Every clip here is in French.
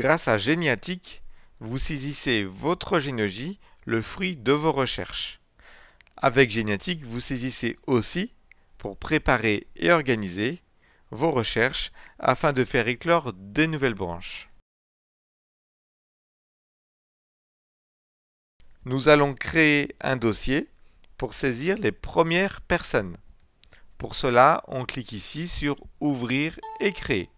Grâce à Géniatique, vous saisissez votre généalogie, le fruit de vos recherches. Avec Géniatique, vous saisissez aussi pour préparer et organiser vos recherches afin de faire éclore de nouvelles branches. Nous allons créer un dossier pour saisir les premières personnes. Pour cela, on clique ici sur Ouvrir et créer.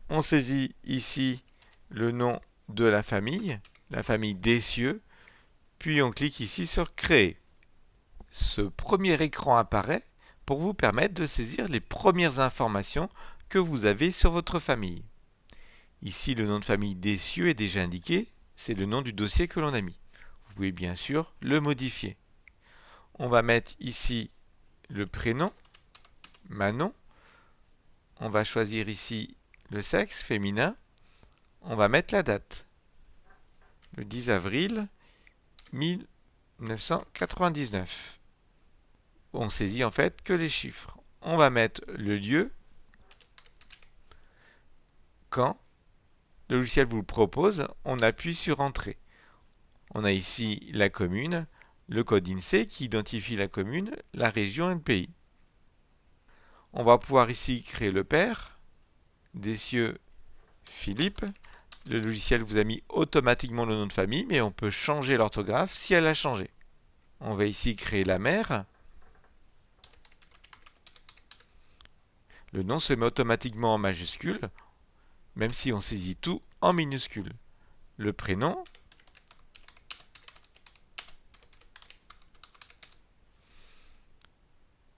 On saisit ici le nom de la famille Dessieux, puis on clique ici sur Créer. Ce premier écran apparaît pour vous permettre de saisir les premières informations que vous avez sur votre famille. Ici, le nom de famille Dessieux est déjà indiqué, c'est le nom du dossier que l'on a mis. Vous pouvez bien sûr le modifier. On va mettre ici le prénom, Manon. On va choisir ici le sexe, féminin. On va mettre la date, le 10 avril 1999. On saisit en fait que les chiffres. On va mettre le lieu, quand. Le logiciel vous le propose, on appuie sur Entrée. On a ici la commune, le code INSEE qui identifie la commune, la région et le pays. On va pouvoir ici créer le père, Dessieux Philippe. Le logiciel vous a mis automatiquement le nom de famille, mais on peut changer l'orthographe si elle a changé. On va ici créer la mère. Le nom se met automatiquement en majuscule, même si on saisit tout en minuscule. Le prénom.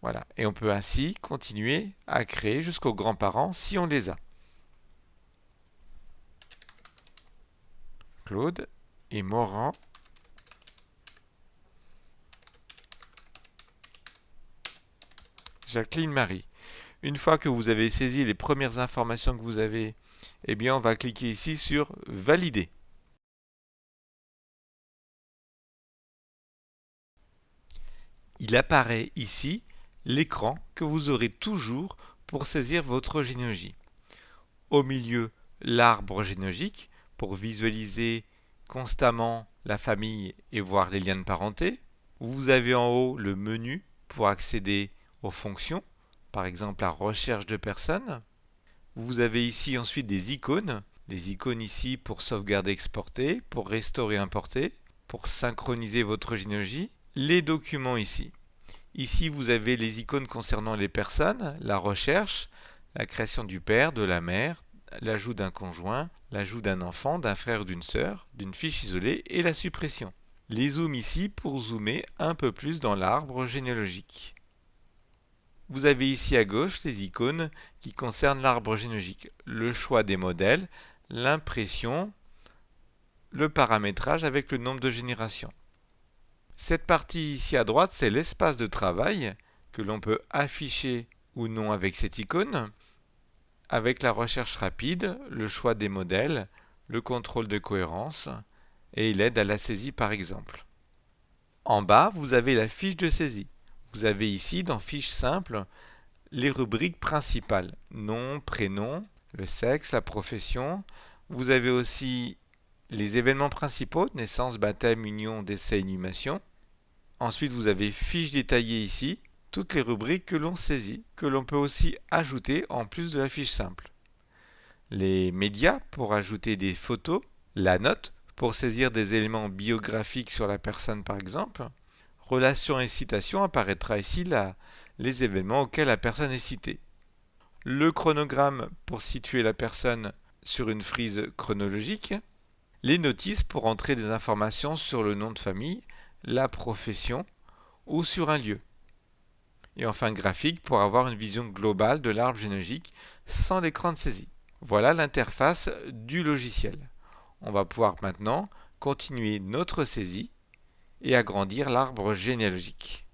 Voilà. Et on peut ainsi continuer à créer jusqu'aux grands-parents si on les a. Claude et Morand. Jacqueline Marie. Une fois que vous avez saisi les premières informations que vous avez, eh bien on va cliquer ici sur Valider. Il apparaît ici l'écran que vous aurez toujours pour saisir votre généalogie. Au milieu, l'arbre généalogique pour visualiser constamment la famille et voir les liens de parenté. Vous avez en haut le menu pour accéder aux fonctions, par exemple la recherche de personnes. Vous avez ici ensuite des icônes ici pour sauvegarder, exporter, pour restaurer, importer, pour synchroniser votre généalogie. Les documents ici. Ici, vous avez les icônes concernant les personnes, la recherche, la création du père, de la mère, l'ajout d'un conjoint, l'ajout d'un enfant, d'un frère ou d'une sœur, d'une fiche isolée et la suppression. Les zooms ici pour zoomer un peu plus dans l'arbre généalogique. Vous avez ici à gauche les icônes qui concernent l'arbre généalogique, le choix des modèles, l'impression, le paramétrage avec le nombre de générations. Cette partie ici à droite, c'est l'espace de travail que l'on peut afficher ou non avec cette icône, avec la recherche rapide, le choix des modèles, le contrôle de cohérence et l'aide à la saisie par exemple. En bas, vous avez la fiche de saisie. Vous avez ici, dans Fiche simple, les rubriques principales. Nom, prénom, le sexe, la profession. Vous avez aussi les événements principaux, naissance, baptême, union, décès, inhumation. Ensuite, vous avez Fiche détaillée ici, toutes les rubriques que l'on saisit, que l'on peut aussi ajouter en plus de la fiche simple. Les médias pour ajouter des photos, la note pour saisir des éléments biographiques sur la personne par exemple. Relations et citations apparaîtra ici les événements auxquels la personne est citée. Le chronogramme pour situer la personne sur une frise chronologique. Les notices pour entrer des informations sur le nom de famille, la profession ou sur un lieu. Et enfin graphique pour avoir une vision globale de l'arbre généalogique sans l'écran de saisie. Voilà l'interface du logiciel. On va pouvoir maintenant continuer notre saisie et agrandir l'arbre généalogique.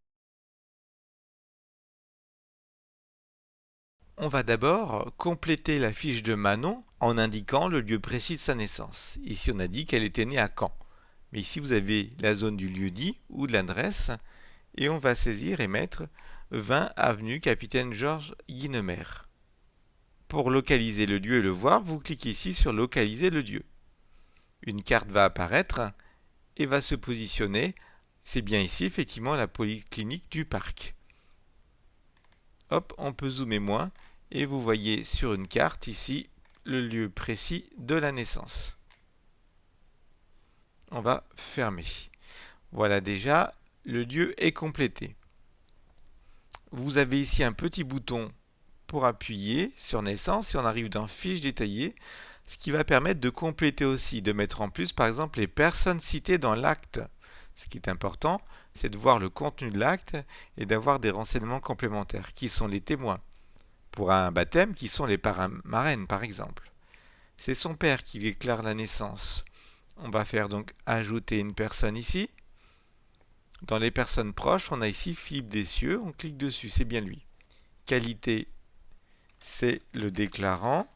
On va d'abord compléter la fiche de Manon en indiquant le lieu précis de sa naissance. Ici, on a dit qu'elle était née à Caen. Mais ici, vous avez la zone du lieu dit ou de l'adresse et on va saisir et mettre 20 avenue Capitaine Georges Guinemer. pour localiser le lieu et le voir, vous cliquez ici sur localiser le lieu. Une carte va apparaître et va se positionner. C'est bien ici, effectivement, la polyclinique du parc. Hop, on peut zoomer moins et vous voyez sur une carte ici le lieu précis de la naissance. On va fermer. Voilà déjà, le lieu est complété. Vous avez ici un petit bouton pour appuyer sur naissance et on arrive dans fiche détaillée, ce qui va permettre de compléter aussi, de mettre en plus par exemple les personnes citées dans l'acte. Ce qui est important, c'est de voir le contenu de l'acte et d'avoir des renseignements complémentaires, qui sont les témoins. Pour un baptême, qui sont les parrains-marraines par exemple. C'est son père qui déclare la naissance. On va faire donc ajouter une personne ici. Dans les personnes proches, on a ici Philippe Dessieux, on clique dessus, c'est bien lui. Qualité, c'est le déclarant.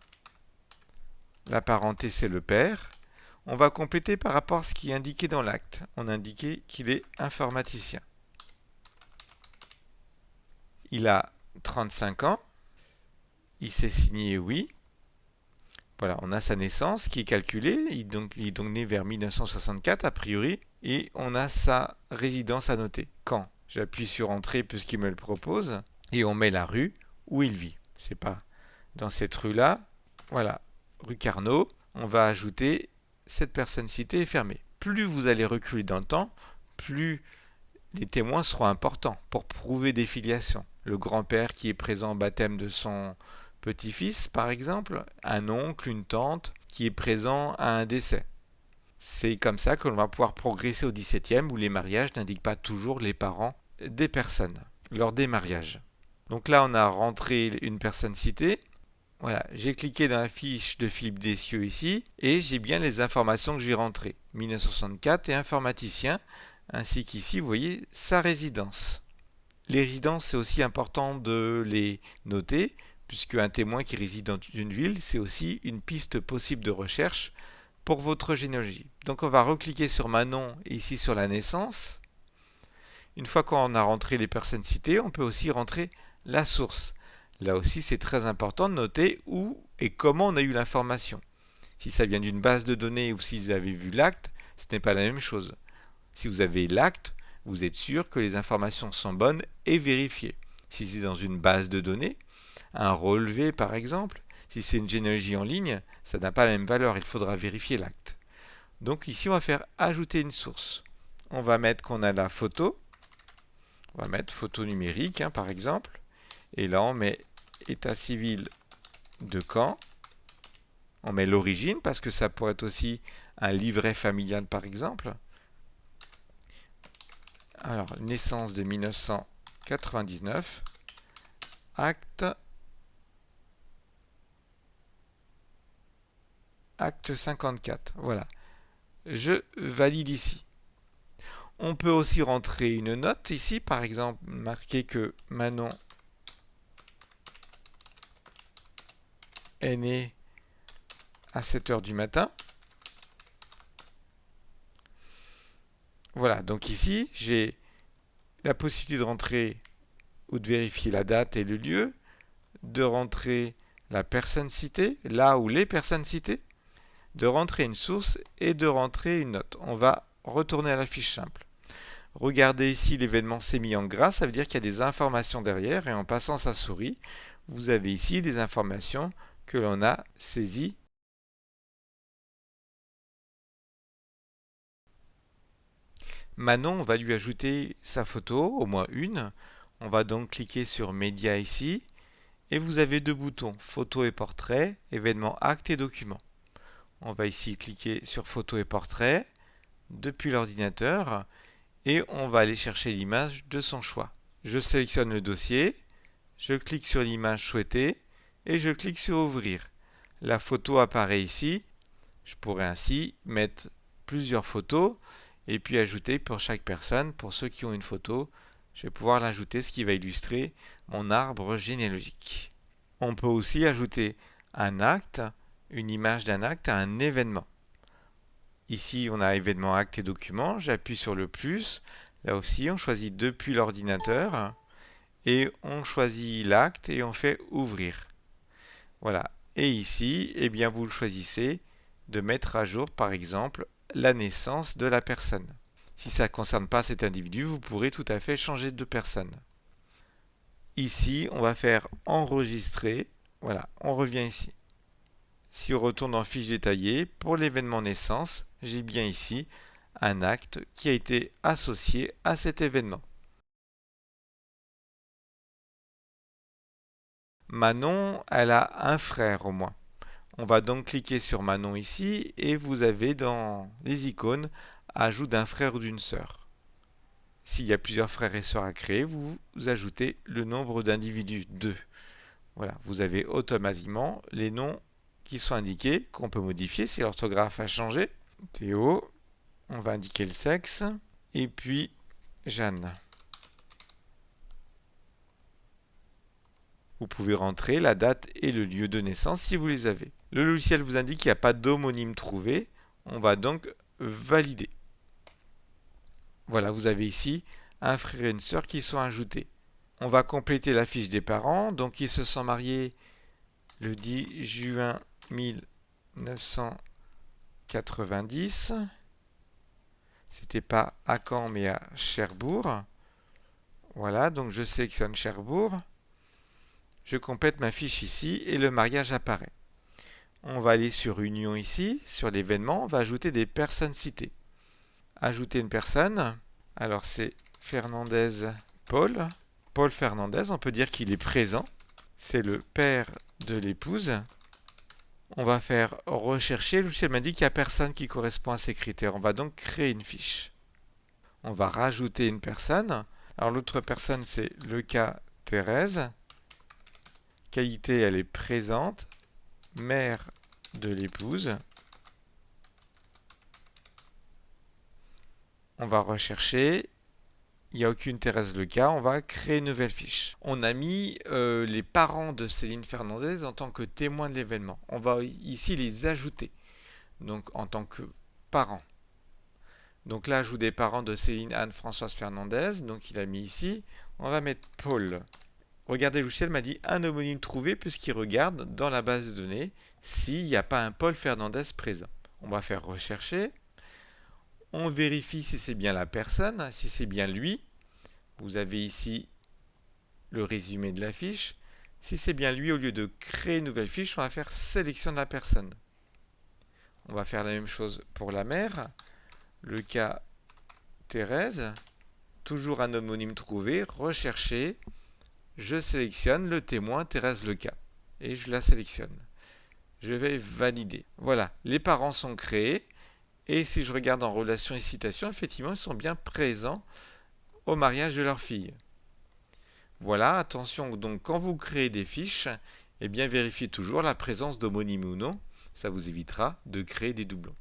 La parenté, c'est le père. On va compléter par rapport à ce qui est indiqué dans l'acte. On a indiqué qu'il est informaticien. Il a 35 ans. Il s'est signé oui. Voilà, on a sa naissance qui est calculée. Il est donc né vers 1964 a priori. Et on a sa résidence à noter. Quand? J'appuie sur Entrée puisqu'il me le propose. Et on met la rue où il vit. C'est pas dans cette rue-là. Voilà, rue Carnot. On va ajouter cette personne citée est fermée. Plus vous allez reculer dans le temps, plus les témoins seront importants pour prouver des filiations. Le grand-père qui est présent au baptême de son petit-fils, par exemple, un oncle, une tante qui est présent à un décès. C'est comme ça que l'on va pouvoir progresser au XVIIe où les mariages n'indiquent pas toujours les parents des personnes lors des mariages. Donc là, on a rentré une personne citée. Voilà, j'ai cliqué dans la fiche de Philippe Dessieux ici et j'ai bien les informations que j'ai rentrées. 1964 et informaticien, ainsi qu'ici, vous voyez, sa résidence. Les résidences, c'est aussi important de les noter, puisque un témoin qui réside dans une ville, c'est aussi une piste possible de recherche pour votre généalogie. Donc on va recliquer sur Manon et ici sur la naissance. Une fois qu'on a rentré les personnes citées, on peut aussi rentrer la source. Là aussi, c'est très important de noter où et comment on a eu l'information. Si ça vient d'une base de données ou si vous avez vu l'acte, ce n'est pas la même chose. Si vous avez l'acte, vous êtes sûr que les informations sont bonnes et vérifiées. Si c'est dans une base de données, un relevé par exemple, si c'est une généalogie en ligne, ça n'a pas la même valeur, il faudra vérifier l'acte. Donc ici, on va faire ajouter une source. On va mettre qu'on a la photo. On va mettre photo numérique par exemple. Et là, on met état civil de Caen. On met l'origine parce que ça pourrait être aussi un livret familial par exemple. Alors, naissance de 1999. Acte 54. Voilà. Je valide ici. On peut aussi rentrer une note ici, par exemple, marquer que Manon est née à 7 heures du matin. Voilà, donc ici, j'ai la possibilité de rentrer ou de vérifier la date et le lieu, de rentrer la personne citée, là où les personnes citées, de rentrer une source et de rentrer une note. On va retourner à la fiche simple. Regardez ici, l'événement s'est mis en gras, ça veut dire qu'il y a des informations derrière et en passant sa souris, vous avez ici des informations que l'on a saisies. Manon, on va lui ajouter sa photo, au moins une. On va donc cliquer sur Média ici et vous avez deux boutons, photo et portrait, événement acte et document. On va ici cliquer sur photo et portrait depuis l'ordinateur et on va aller chercher l'image de son choix. Je sélectionne le dossier, je clique sur l'image souhaitée et je clique sur ouvrir. La photo apparaît ici. Je pourrais ainsi mettre plusieurs photos et puis ajouter pour chaque personne, pour ceux qui ont une photo, je vais pouvoir l'ajouter, ce qui va illustrer mon arbre généalogique. On peut aussi ajouter un acte, une image d'un acte à un événement. Ici, on a événement, acte et document. J'appuie sur le plus. Là aussi, on choisit depuis l'ordinateur et on choisit l'acte et on fait ouvrir. Voilà. Et ici, eh bien, vous choisissez de mettre à jour, par exemple, la naissance de la personne. Si ça ne concerne pas cet individu, vous pourrez tout à fait changer de personne. Ici, on va faire enregistrer. Voilà, on revient ici. Si on retourne en fiche détaillée, pour l'événement naissance, j'ai bien ici un acte qui a été associé à cet événement. Manon, elle a un frère au moins. On va donc cliquer sur Manon ici et vous avez dans les icônes ajout d'un frère ou d'une sœur. S'il y a plusieurs frères et sœurs à créer, vous ajoutez le nombre d'individus, 2. Voilà, vous avez automatiquement les noms qui sont indiqués, qu'on peut modifier si l'orthographe a changé. Théo, on va indiquer le sexe, et puis Jeanne. Vous pouvez rentrer la date et le lieu de naissance si vous les avez. Le logiciel vous indique qu'il n'y a pas d'homonyme trouvé. On va donc valider. Voilà, vous avez ici un frère et une sœur qui sont ajoutés. On va compléter la fiche des parents. Donc ils se sont mariés le 10 juin 1990. C'était pas à Caen mais à Cherbourg. Voilà, donc je sélectionne Cherbourg. Je complète ma fiche ici et le mariage apparaît. On va aller sur Union ici, sur l'événement, on va ajouter des personnes citées. Ajouter une personne, alors c'est Fernandez Paul. Paul Fernandez, on peut dire qu'il est présent. C'est le père de l'épouse. On va faire rechercher. Le logiciel m'a dit qu'il n'y a personne qui correspond à ces critères. On va donc créer une fiche. On va rajouter une personne. Alors l'autre personne, c'est le cas Thérèse. Qualité, elle est présente. Mère de l'épouse. On va rechercher. Il n'y a aucune Thérèse Leca. On va créer une nouvelle fiche. On a mis les parents de Céline Fernandez en tant que témoins de l'événement. On va ici les ajouter. Donc en tant que parents. Donc là, ajout des parents de Céline Anne-Françoise Fernandez. Donc il a mis ici. On va mettre Paul. Regardez, le logiciel m'a dit un homonyme trouvé puisqu'il regarde dans la base de données s'il n'y a pas un Paul Fernandez présent. On va faire rechercher. On vérifie si c'est bien la personne, si c'est bien lui. Vous avez ici le résumé de la fiche. Si c'est bien lui, au lieu de créer une nouvelle fiche, on va faire sélection de la personne. On va faire la même chose pour la mère. Le cas Thérèse. Toujours un homonyme trouvé. Rechercher. Je sélectionne le témoin Thérèse Leca. Et je la sélectionne. Je vais valider. Voilà, les parents sont créés. Et si je regarde en relation et citation, effectivement, ils sont bien présents au mariage de leur fille. Voilà, attention, donc quand vous créez des fiches, eh bien vérifiez toujours la présence d'homonyme ou non. Ça vous évitera de créer des doublons.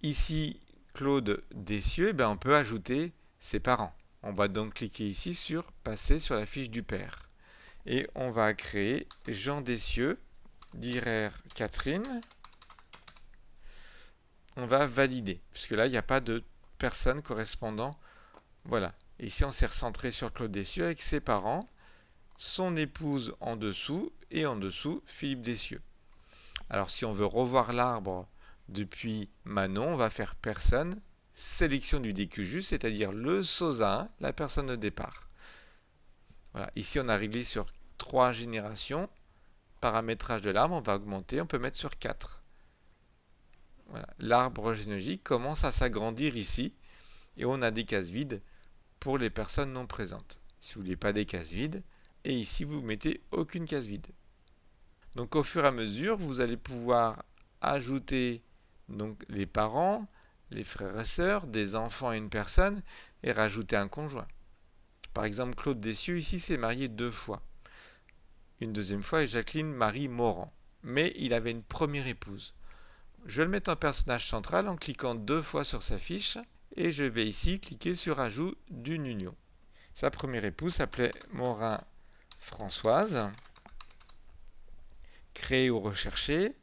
Ici, Claude Dessieux, eh bien, on peut ajouter ses parents. On va donc cliquer ici sur passer sur la fiche du père. Et on va créer Jean Dessieux, Direr Catherine. On va valider, puisque là, il n'y a pas de personne correspondant. Voilà. Ici, on s'est recentré sur Claude Dessieux avec ses parents, son épouse en dessous, et en dessous, Philippe Dessieux. Alors, si on veut revoir l'arbre depuis Manon, on va faire personne, sélection du DQJ, c'est-à-dire le SOSA 1, la personne de départ. Voilà. Ici, on a réglé sur 3 générations. Paramétrage de l'arbre, on va augmenter, on peut mettre sur 4. Voilà. L'arbre généalogique commence à s'agrandir ici, et on a des cases vides pour les personnes non présentes. Si vous ne voulez pas des cases vides, et ici vous mettez aucune case vide. Donc au fur et à mesure, vous allez pouvoir ajouter donc les parents, les frères et sœurs, des enfants à une personne et rajouter un conjoint. Par exemple, Claude Dessieux ici s'est marié 2 fois. Une deuxième fois est Jacqueline Marie Morand. Mais il avait une première épouse. Je vais le mettre en personnage central en cliquant 2 fois sur sa fiche et je vais ici cliquer sur ajout d'une union. Sa première épouse s'appelait Morin Françoise. Créer ou rechercher.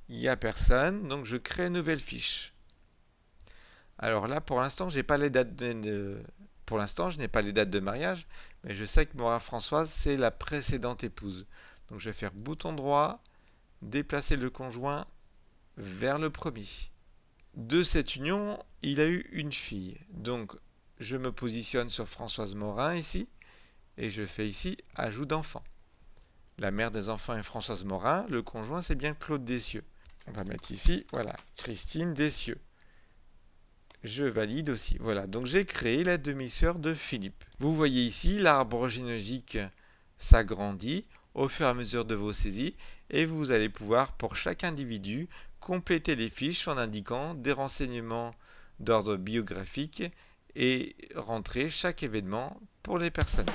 Il n'y a personne, donc je crée une nouvelle fiche. Alors là, pour l'instant, j'ai pas les dates pour l'instant, je n'ai pas les dates de mariage, mais je sais que Morin Françoise, c'est la précédente épouse. Donc je vais faire bouton droit, déplacer le conjoint vers le premier. De cette union, il a eu une fille. Donc, je me positionne sur Françoise Morin ici, et je fais ici ajout d'enfant. La mère des enfants est Françoise Morin, le conjoint c'est bien Claude Dessieux. On va mettre ici, voilà, Christine Dessieux. Je valide aussi. Voilà, donc j'ai créé la demi-sœur de Philippe. Vous voyez ici, l'arbre généalogique s'agrandit au fur et à mesure de vos saisies et vous allez pouvoir, pour chaque individu, compléter les fiches en indiquant des renseignements d'ordre biographique et rentrer chaque événement pour les personnes.